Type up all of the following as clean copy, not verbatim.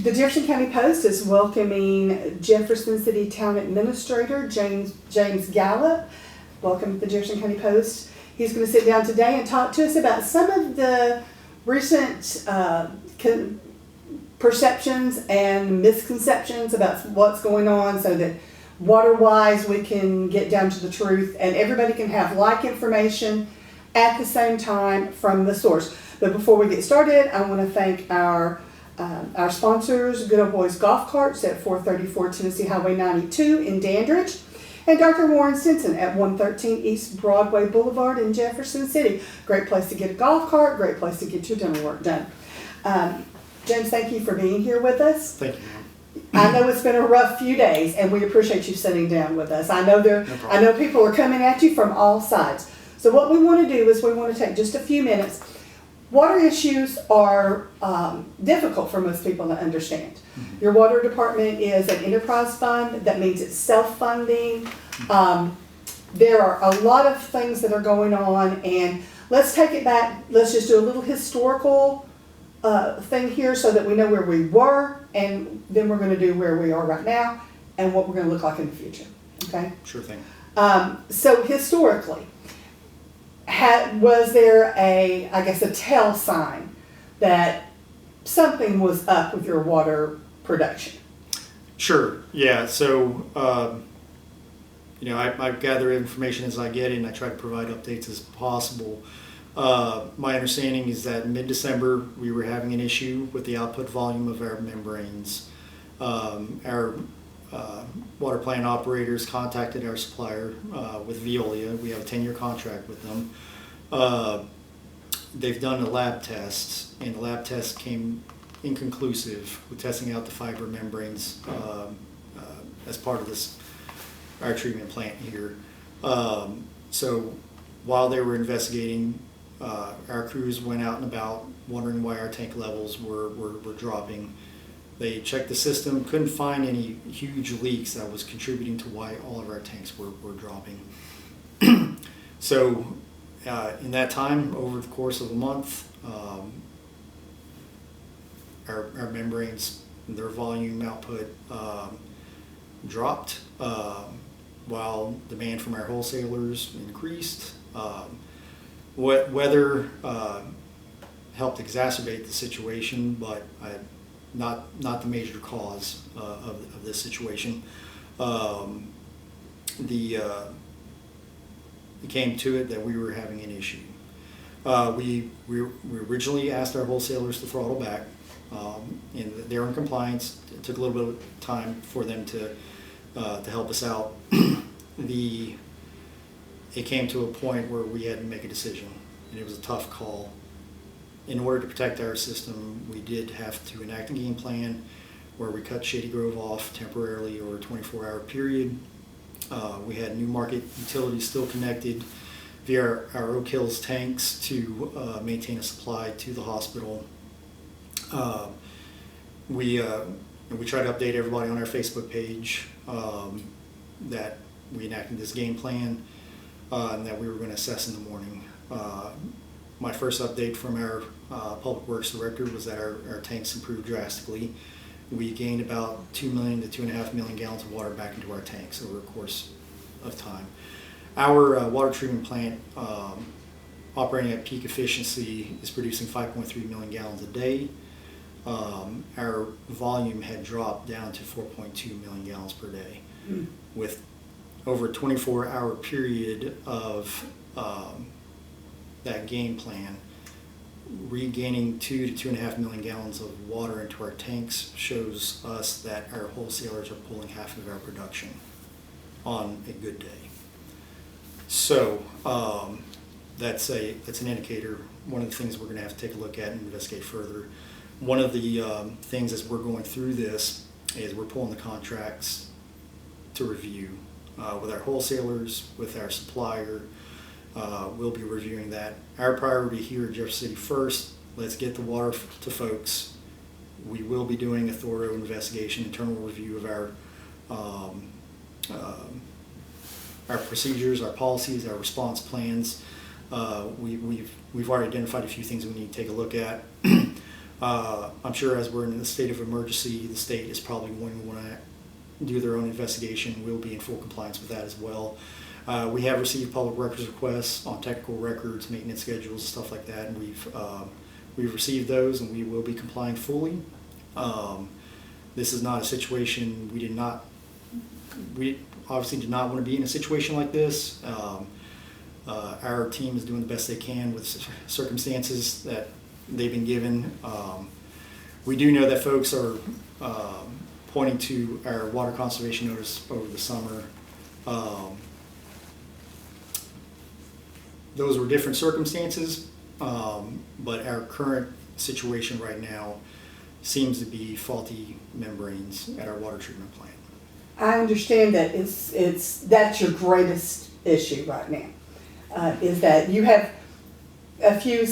The Jefferson County Post is welcoming Jefferson City Town Administrator James Gallup. Welcome to the Jefferson County Post. He's going to sit down today and talk to us about some of the recent perceptions and misconceptions about what's going on, so that water-wise we can get down to the truth and everybody can have like information at the same time from the source. But before we get started, I want to thank our sponsors, Good Old Boys Golf Carts at 434 Tennessee Highway 92 in Dandridge, and Dr. Warren Stinson at 113 East Broadway Boulevard in Jefferson City. Great place to get a golf cart, great place to get your dental work done. James, thank you for being here with us. Thank you. I know it's been a rough few days, and we appreciate you sitting down with us. I know people are coming at you from all sides. So what we want to do is we want to take just a few minutes. Water issues are difficult for most people to understand. Mm-hmm. Your water department is an enterprise fund. That means it's self-funding. There are a lot of things that are going on, and let's take it back. Let's just do a little historical thing here so that we know where we were, and then we're going to do where we are right now and what we're going to look like in the future. Okay? Sure thing. So historically, was there a tell sign that something was up with your water production? Sure. Yeah. So, I gather information as I get it, and I try to provide updates as possible. My understanding is that in mid-December we were having an issue with the output volume of our membranes. Our water plant operators contacted our supplier with Veolia. We have a 10-year contract with them. They've done a lab test, and the lab test came inconclusive with testing out the fiber membranes as part of our treatment plant here. So while they were investigating, our crews went out and about wondering why our tank levels were dropping. They checked the system, couldn't find any huge leaks that was contributing to why all of our tanks were dropping. So in that time, over the course of a month, our membranes, their volume output dropped while demand from our wholesalers increased. Weather helped exacerbate the situation, but not the major cause of this situation. It came to it that we were having an issue. We originally asked our wholesalers to throttle back, and they're in compliance. It took a little bit of time for them to help us out. It came to a point where we had to make a decision, and it was a tough call. In order to protect our system, we did have to enact a game plan where we cut Shady Grove off temporarily over a 24-hour period. We had New Market utilities still connected via our Oak Hills tanks to maintain a supply to the hospital. We tried to update everybody on our Facebook page that we enacted this game plan and that we were going to assess in the morning. My first update from our Public Works Director was that our tanks improved drastically. We gained about 2 million to 2.5 million gallons of water back into our tanks over the course of time. Our water treatment plant, operating at peak efficiency, is producing 5.3 million gallons a day. Our volume had dropped down to 4.2 million gallons per day. With over a 24-hour period of that game plan, regaining 2 to 2.5 million gallons of water into our tanks shows us that our wholesalers are pulling half of our production on a good day. So that's an indicator. One of the things we're going to have to take a look at and investigate further. One of the things as we're going through this is we're pulling the contracts to review with our wholesalers, with our supplier. We'll be reviewing that. Our priority here at Jefferson City first, let's get the water to folks. We will be doing a thorough investigation, internal review of our procedures, our policies, our response plans. We've already identified a few things we need to take a look at. I'm sure as we're in the state of emergency, the state is probably going to want to do their own investigation. We'll be in full compliance with that as well. We have received public records requests on technical records, maintenance schedules, stuff like that, and we've received those, and we will be complying fully. This is not a situation we obviously did not want to be in a situation like this. Our team is doing the best they can with circumstances that they've been given. We do know that folks are pointing to our water conservation notice over the summer. Those were different circumstances, but our current situation right now seems to be faulty membranes at our water treatment plant. I understand that that's your greatest issue right now, is that you have a few,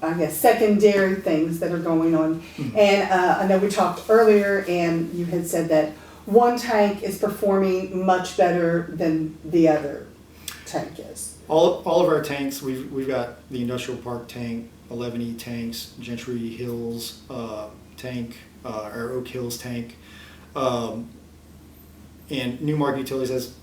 I guess, secondary things that are going on. Mm-hmm. And I know we talked earlier, and you had said that one tank is performing much better than the other tank is. All of our tanks, we've got the industrial park tank, 11E tanks, Gentry Hills tank, our Oak Hills tank, and Newmark Utilities has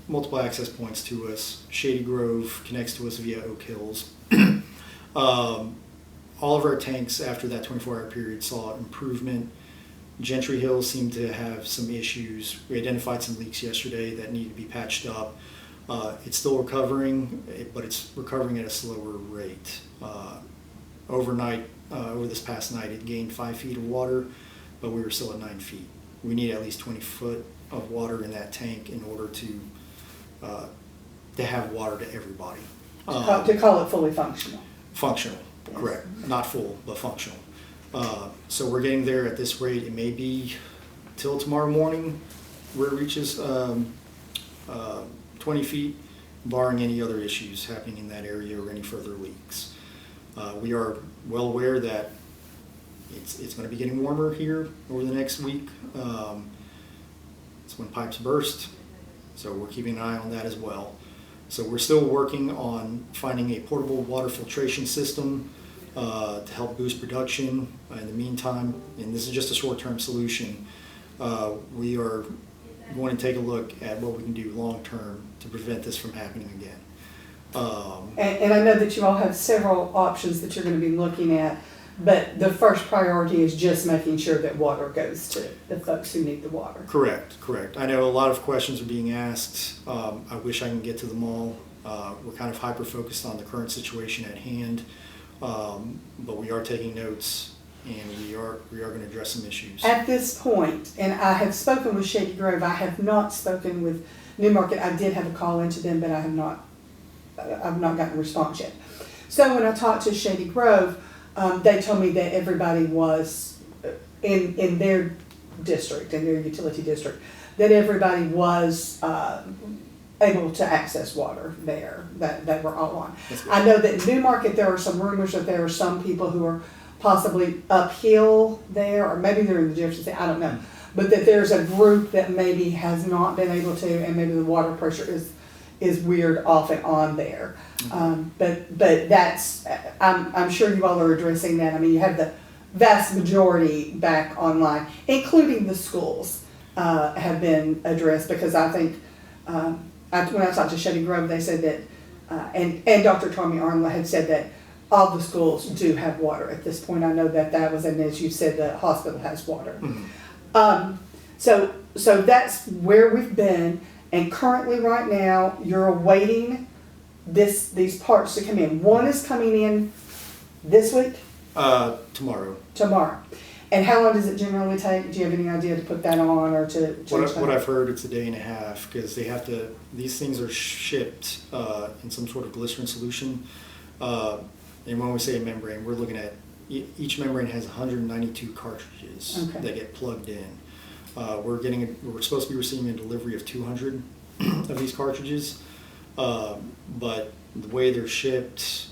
multiple access points to us. Shady Grove connects to us via Oak Hills. All of our tanks after that 24-hour period saw improvement. Gentry Hills seemed to have some issues. We identified some leaks yesterday that need to be patched up. It's still recovering, but it's recovering at a slower rate. Overnight, over this past night, it gained 5 feet of water, but we were still at 9 feet. We need at least 20 foot of water in that tank in order to have water to everybody. To call it fully functional. Functional, yes. Correct. Not full, but functional. So we're getting there at this rate. It may be till tomorrow morning where it reaches 20 feet, barring any other issues happening in that area or any further leaks. We are well aware that it's going to be getting warmer here over the next week. It's when pipes burst, so we're keeping an eye on that as well. So we're still working on finding a portable water filtration system to help boost production. In the meantime, and this is just a short-term solution, we are going to take a look at what we can do long-term to prevent this from happening again. And I know that you all have several options that you're going to be looking at, but the first priority is just making sure that water goes to the folks who need the water. Correct. I know a lot of questions are being asked. I wish I can get to them all. We're kind of hyper-focused on the current situation at hand, but we are taking notes, and we are going to address some issues. At this point, and I have spoken with Shady Grove, I have not spoken with Newmarket. I did have a call into them, but I've not gotten a response yet. So when I talked to Shady Grove, they told me that everybody was in their district, in their utility district, that everybody was able to access water there, that we're all on. I know that in Newmarket there are some rumors that there are some people who are possibly uphill there, or maybe they're in the Jefferson City, I don't know, but that there's a group that maybe has not been able to, and maybe the water pressure is weird off and on there. But that's, I'm sure you all are addressing that. I mean, you have the vast majority back online, including the schools have been addressed, because I think when I talked to Shady Grove, they said that, and Dr. Tommy Arnold had said that all the schools do have water at this point. I know that was an issue. You said the hospital has water. Mm-hmm. So that's where we've been. And currently right now, you're awaiting these parts to come in. One is coming in this week? Tomorrow. And how long does it generally take? Do you have any idea to put that on or to what I've heard, it's a day and a half, because they have to, these things are shipped in some sort of glycerin solution. And when we say a membrane, we're looking at, each membrane has 192 cartridges that get plugged in. We're supposed to be receiving a delivery of 200 of these cartridges, but the way they're shipped,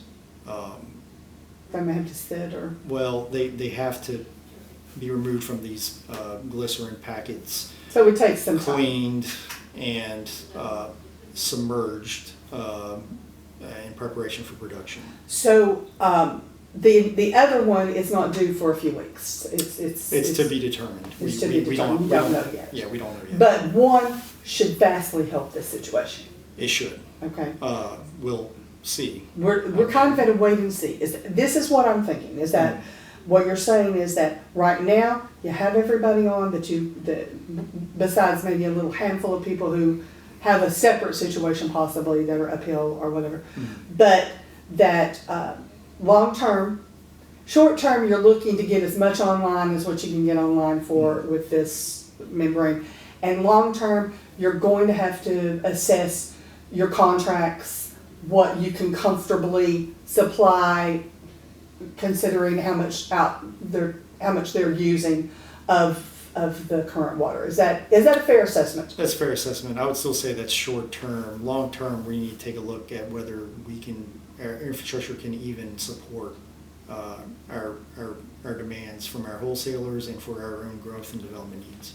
they may have to sit or. Well, they have to be removed from these glycerin packets. So it takes some time. Cleaned and submerged in preparation for production. So The other one is not due for a few weeks. It's to be determined. It's to be determined. You don't know yet. Yeah, we don't know yet. But one should vastly help this situation. It should. Okay. We'll see. We're kind of at a wait and see. This is what I'm thinking, is that what you're saying is that right now you have everybody on that besides maybe a little handful of people who have a separate situation possibly that are uphill or whatever, but that long term, short term, you're looking to get as much online as what you can get online for with this membrane, and long term, you're going to have to assess your contracts, what you can comfortably supply, considering how much they're using of the current water. Is that a fair assessment? That's a fair assessment. I would still say that's short term. Long term, we need to take a look at whether our infrastructure can even support our demands from our wholesalers and for our own growth and development needs.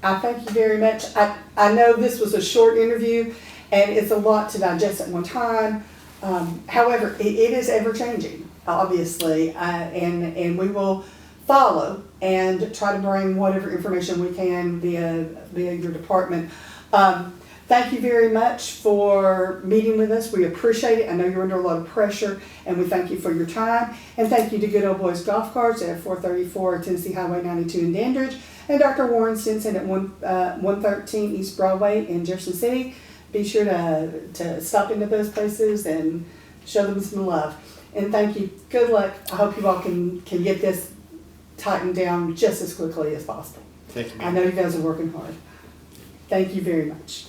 I thank you very much. I know this was a short interview and it's a lot to digest at one time. However, it is ever changing, obviously, and we will follow and try to bring whatever information we can via your department. Thank you very much for meeting with us. We appreciate it. I know you're under a lot of pressure, and we thank you for your time. And thank you to Good Old Boys Golf Carts at 434 Tennessee Highway 92 in Dandridge, and Dr. Warren Stinson at 113 East Broadway in Jefferson City. Be sure to stop into those places and show them some love. And thank you. Good luck. I hope you all can get this tightened down just as quickly as possible. Thank you. I know you guys are working hard. Thank you very much.